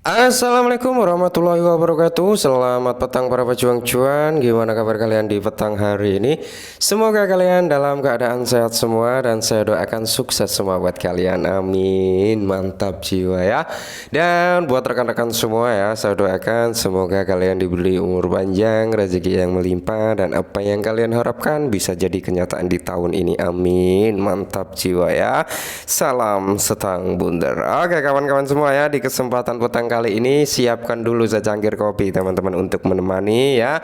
Assalamualaikum warahmatullahi wabarakatuh. Selamat petang para pejuang cuan. Gimana kabar kalian di petang hari ini? Semoga kalian dalam keadaan sehat semua dan saya doakan sukses semua buat kalian. Amin. Mantap jiwa ya. Dan buat rekan-rekan semua ya, saya doakan semoga kalian diberi umur panjang, rezeki yang melimpah, dan apa yang kalian harapkan bisa jadi kenyataan di tahun ini. Amin. Mantap jiwa ya. Salam setang bunder. Oke kawan-kawan semua ya, di kesempatan petang kali ini siapkan dulu secangkir kopi teman-teman untuk menemani ya,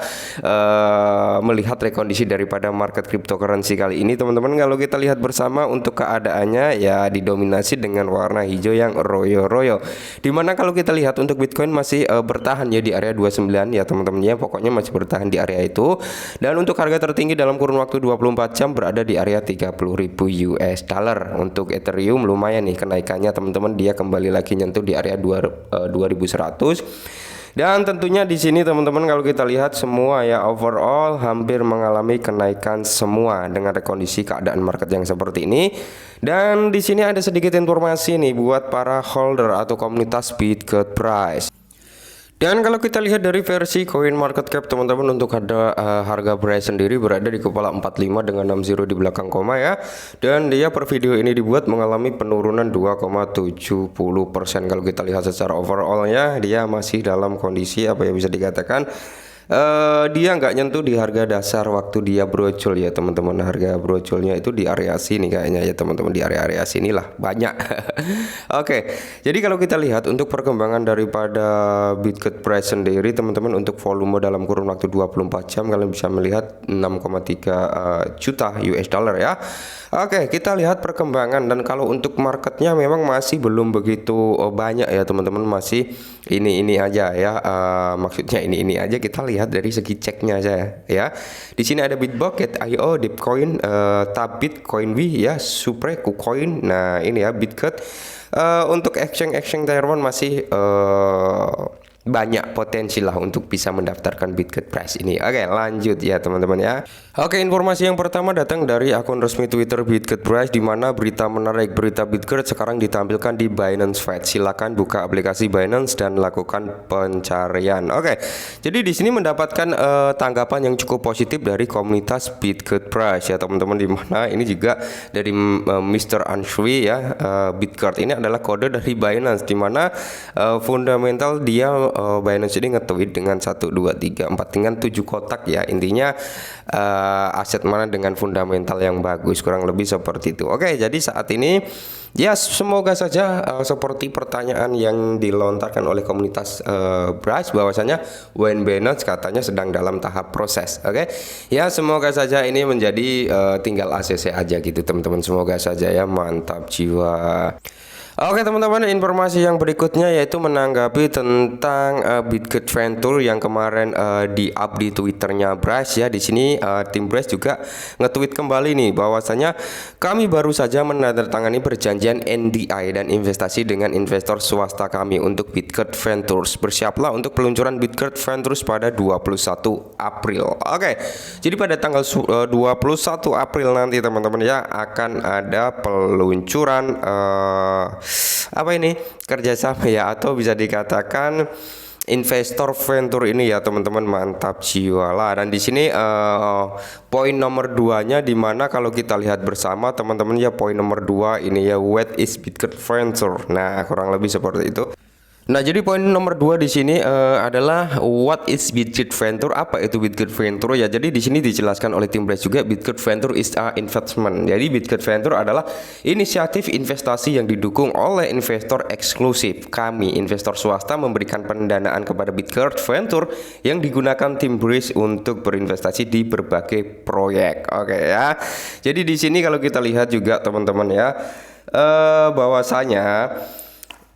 melihat rekondisi daripada market cryptocurrency kali ini teman-teman. Kalau kita lihat bersama untuk keadaannya ya didominasi dengan warna hijau yang royo-royo, dimana kalau kita lihat untuk Bitcoin masih bertahan ya di area 29 ya teman-teman ya, pokoknya masih bertahan di area itu. Dan untuk harga tertinggi dalam kurun waktu 24 jam berada di area 30.000 US dollar. Untuk Ethereum lumayan nih kenaikannya teman-teman, dia kembali lagi nyentuh di area 2100. Dan tentunya di sini teman-teman kalau kita lihat semua ya overall hampir mengalami kenaikan semua dengan kondisi keadaan market yang seperti ini. Dan di sini ada sedikit informasi nih buat para holder atau komunitas Bitget Price. Dan kalau kita lihat dari versi coin market cap teman-teman, untuk ada harga price sendiri berada di kepala 45 dengan 60 di belakang koma ya. Dan dia per video ini dibuat mengalami penurunan 2,70%. Kalau kita lihat secara overallnya dia masih dalam kondisi apa ya, bisa dikatakan dia nggak nyentuh di harga dasar waktu dia brocol ya teman-teman. Harga brocolnya itu di area sini kayaknya ya teman-teman, di area-area sinilah banyak. Oke, jadi kalau kita lihat untuk perkembangan daripada Bitget Price sendiri teman-teman, untuk volume dalam kurun waktu 24 jam kalian bisa melihat 6,3 juta US dollar ya. Oke, kita lihat perkembangan, dan kalau untuk marketnya memang masih belum begitu banyak ya teman-teman, masih ini aja ya, maksudnya ini aja. Kita lihat dari segi ceknya aja ya. Di sini ada Bitbucket, IO, Dipcoin, Tabit, CoinW ya, Supre, KuCoin. Nah ini ya Bitget. Untuk exchange Taiwan masih banyak potensi lah untuk bisa mendaftarkan Bitget Price ini. Oke, lanjut ya teman-teman ya. Oke, informasi yang pertama datang dari akun resmi Twitter Bitget Price, di mana berita menarik, berita Bitget sekarang ditampilkan di Binance Fed. Silakan buka aplikasi Binance dan lakukan pencarian. Oke, jadi di sini mendapatkan tanggapan yang cukup positif dari komunitas Bitget Price ya teman-teman, di mana ini juga dari Mr. Anshui ya. Bitget ini adalah kode dari Binance, di mana fundamental dia Binance ini nge-tweet dengan 1, 2, 3, 4 dengan 7 kotak ya. Intinya aset mana dengan fundamental yang bagus, kurang lebih seperti itu. Oke, jadi saat ini ya semoga saja seperti pertanyaan yang dilontarkan oleh komunitas Bryce, bahwasanya Wayne Binance katanya sedang dalam tahap proses. Oke, ya semoga saja ini menjadi tinggal ACC aja gitu teman-teman, semoga saja ya. Mantap jiwa. Oke teman-teman, informasi yang berikutnya yaitu menanggapi tentang Bitget Venture yang kemarin di-up di Twitternya Bryce ya. Di sini tim Bryce juga nge-tweet kembali nih, bahwasanya kami baru saja menandatangani perjanjian NDI dan investasi dengan investor swasta kami untuk Bitget Ventures. Bersiaplah untuk peluncuran Bitget Ventures pada 21 April. Oke, jadi pada tanggal 21 April nanti teman-teman ya akan ada peluncuran apa ini, kerjasama ya, atau bisa dikatakan investor venture ini ya teman-teman. Mantap jiwa lah. Dan di sini poin nomor 2-nya, dimana kalau kita lihat bersama teman-teman ya, poin nomor 2 ini ya, what is Bitget Venture. Nah kurang lebih seperti itu. Nah, jadi poin nomor 2 di sini adalah what is Bitget Venture? Apa itu Bitget Venture? Ya, jadi di sini dijelaskan oleh tim Bryce juga, Bitget Venture is a investment. Jadi Bitget Venture adalah inisiatif investasi yang didukung oleh investor eksklusif. Kami, investor swasta, memberikan pendanaan kepada Bitget Venture yang digunakan tim Bryce untuk berinvestasi di berbagai proyek. Oke ya. Jadi di sini kalau kita lihat juga teman-teman ya, bahwasanya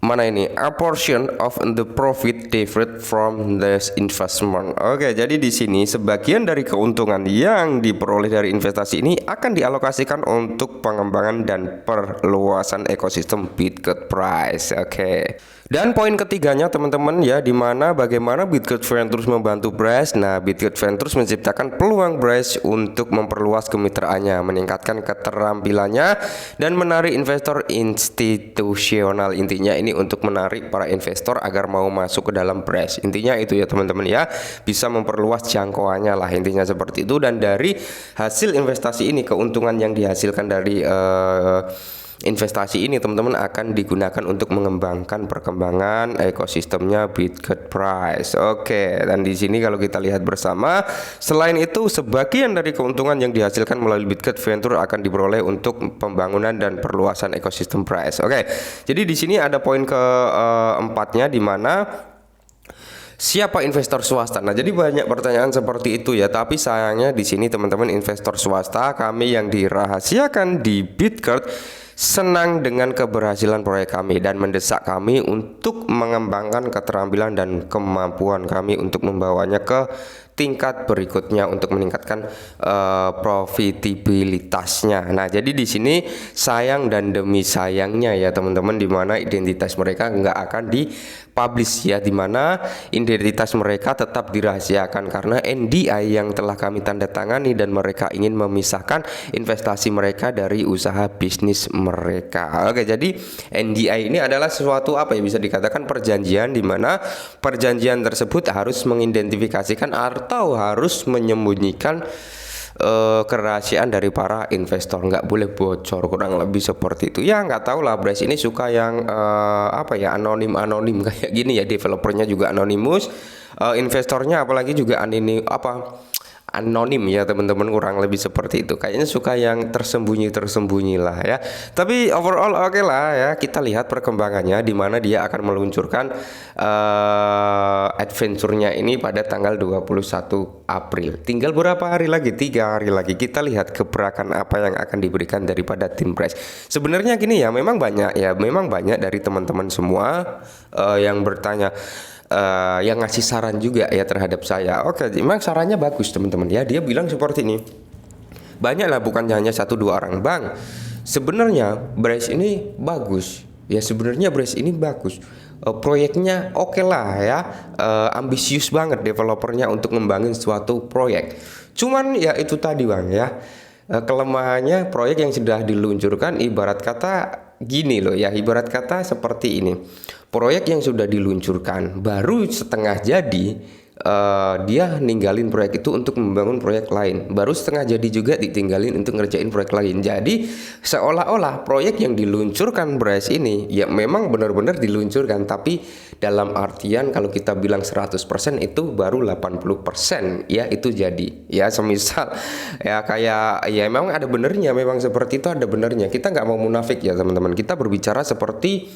mana ini, a portion of the profit derived from this investment. Oke, jadi di sini sebagian dari keuntungan yang diperoleh dari investasi ini akan dialokasikan untuk pengembangan dan perluasan ekosistem Bitget Price. Oke. Dan poin ketiganya teman-teman ya, dimana bagaimana Bitget Ventures membantu Bryce. Nah, Bitget Ventures menciptakan peluang Bryce untuk memperluas kemitraannya, meningkatkan keterampilannya, dan menarik investor institusional. Intinya ini ini untuk menarik para investor agar mau masuk ke dalam Braze. Intinya itu ya teman-teman ya, bisa memperluas jangkauannya lah, intinya seperti itu. Dan dari hasil investasi ini, keuntungan yang dihasilkan dari investasi ini teman-teman akan digunakan untuk mengembangkan perkembangan ekosistemnya Bitget Prize. Oke, dan di sini kalau kita lihat bersama, selain itu sebagian dari keuntungan yang dihasilkan melalui Bitget Venture akan diperoleh untuk pembangunan dan perluasan ekosistem Prize. Oke, jadi di sini ada poin keempatnya di mana siapa investor swasta? Nah, jadi banyak pertanyaan seperti itu ya. Tapi sayangnya di sini teman-teman, investor swasta kami yang dirahasiakan di Bitget senang dengan keberhasilan proyek kami dan mendesak kami untuk mengembangkan keterampilan dan kemampuan kami untuk membawanya ke tingkat berikutnya untuk meningkatkan profitabilitasnya. Nah, jadi di sini sayang dan demi sayangnya ya teman-teman, di mana identitas mereka nggak akan dipublish ya, di mana identitas mereka tetap dirahasiakan karena NDA yang telah kami tanda tangani dan mereka ingin memisahkan investasi mereka dari usaha bisnis mereka. Oke, jadi NDA ini adalah sesuatu apa ya, bisa dikatakan perjanjian, di mana perjanjian tersebut harus mengidentifikasikan atau harus menyembunyikan kerahasiaan dari para investor, nggak boleh bocor, kurang lebih seperti itu ya. Nggak tahu lah, Braze ini suka yang apa ya, anonim kayak gini ya, developernya juga anonimus, investornya apalagi juga anonim ya teman-teman, kurang lebih seperti itu. Kayaknya suka yang tersembunyi lah ya. Tapi overall oke lah ya. Kita lihat perkembangannya, di mana dia akan meluncurkan adventure-nya ini pada tanggal 21 April. Tinggal berapa hari lagi? 3 hari lagi. Kita lihat gebrakan apa yang akan diberikan daripada tim Braze. Sebenarnya gini ya, memang banyak dari teman-teman semua yang bertanya, yang ngasih saran juga ya terhadap saya. Oke, memang sarannya bagus teman-teman ya. Dia bilang seperti ini, banyak lah, bukan hanya 1-2 orang. Bang, sebenarnya Braze ini bagus ya, proyeknya oke lah ya, ambisius banget developernya untuk ngembangin suatu proyek. Cuman ya itu tadi bang ya, kelemahannya proyek yang sudah diluncurkan, ibarat kata gini loh ya, ibarat kata seperti ini. Proyek yang sudah diluncurkan baru setengah jadi, dia ninggalin proyek itu untuk membangun proyek lain. Baru setengah jadi juga ditinggalin untuk ngerjain proyek lain. Jadi seolah-olah proyek yang diluncurkan Braze ini ya memang benar-benar diluncurkan, tapi dalam artian kalau kita bilang 100% itu baru 80% ya itu jadi. Ya semisal ya kayak ya memang ada benernya, memang seperti itu, ada benernya. Kita nggak mau munafik ya teman-teman. Kita berbicara seperti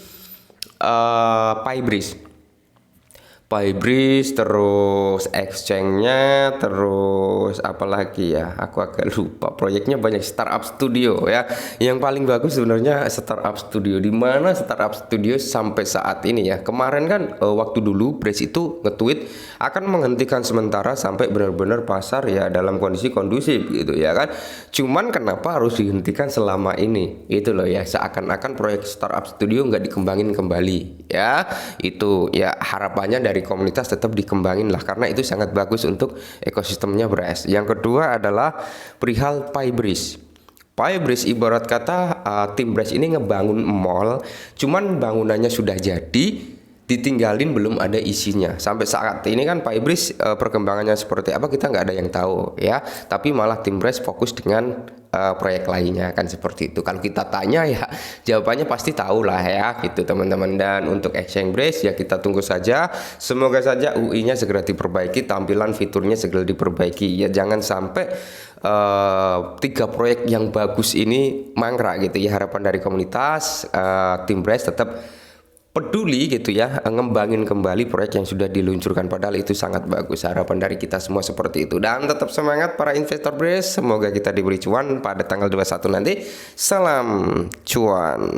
Pybreeze, terus exchange-nya, terus apalagi ya, aku agak lupa. Proyeknya banyak, Startup Studio ya. Yang paling bagus sebenarnya Startup Studio. Di mana Startup Studio sampai saat ini ya. Kemarin kan waktu dulu Braze itu nge-tweet akan menghentikan sementara sampai benar-benar pasar ya dalam kondisi kondusif gitu ya kan. Cuman kenapa harus dihentikan selama ini? Itu loh ya, seakan-akan proyek Startup Studio nggak dikembangin kembali ya. Itu ya harapannya dari komunitas tetap dikembangin lah, karena itu sangat bagus untuk ekosistemnya Braze. Yang kedua adalah perihal Pybreeze. Pybreeze ibarat kata tim Braze ini ngebangun mall, cuman bangunannya sudah jadi, ditinggalin belum ada isinya. Sampai saat ini kan Pybreeze perkembangannya seperti apa kita nggak ada yang tahu ya. Tapi malah tim Braze fokus dengan proyek lainnya kan seperti itu. Kalau kita tanya ya jawabannya pasti tahu lah ya gitu teman-teman. Dan untuk Exchange Braze ya kita tunggu saja. Semoga saja UI-nya segera diperbaiki, tampilan fiturnya segera diperbaiki ya. Jangan sampai 3 proyek yang bagus ini mangkrak gitu ya. Harapan dari komunitas tim Braze tetap peduli gitu ya, ngembangin kembali proyek yang sudah diluncurkan, padahal itu sangat bagus. Harapan dari kita semua seperti itu. Dan tetap semangat para investor Braze, semoga kita diberi cuan pada tanggal 21 nanti. Salam cuan.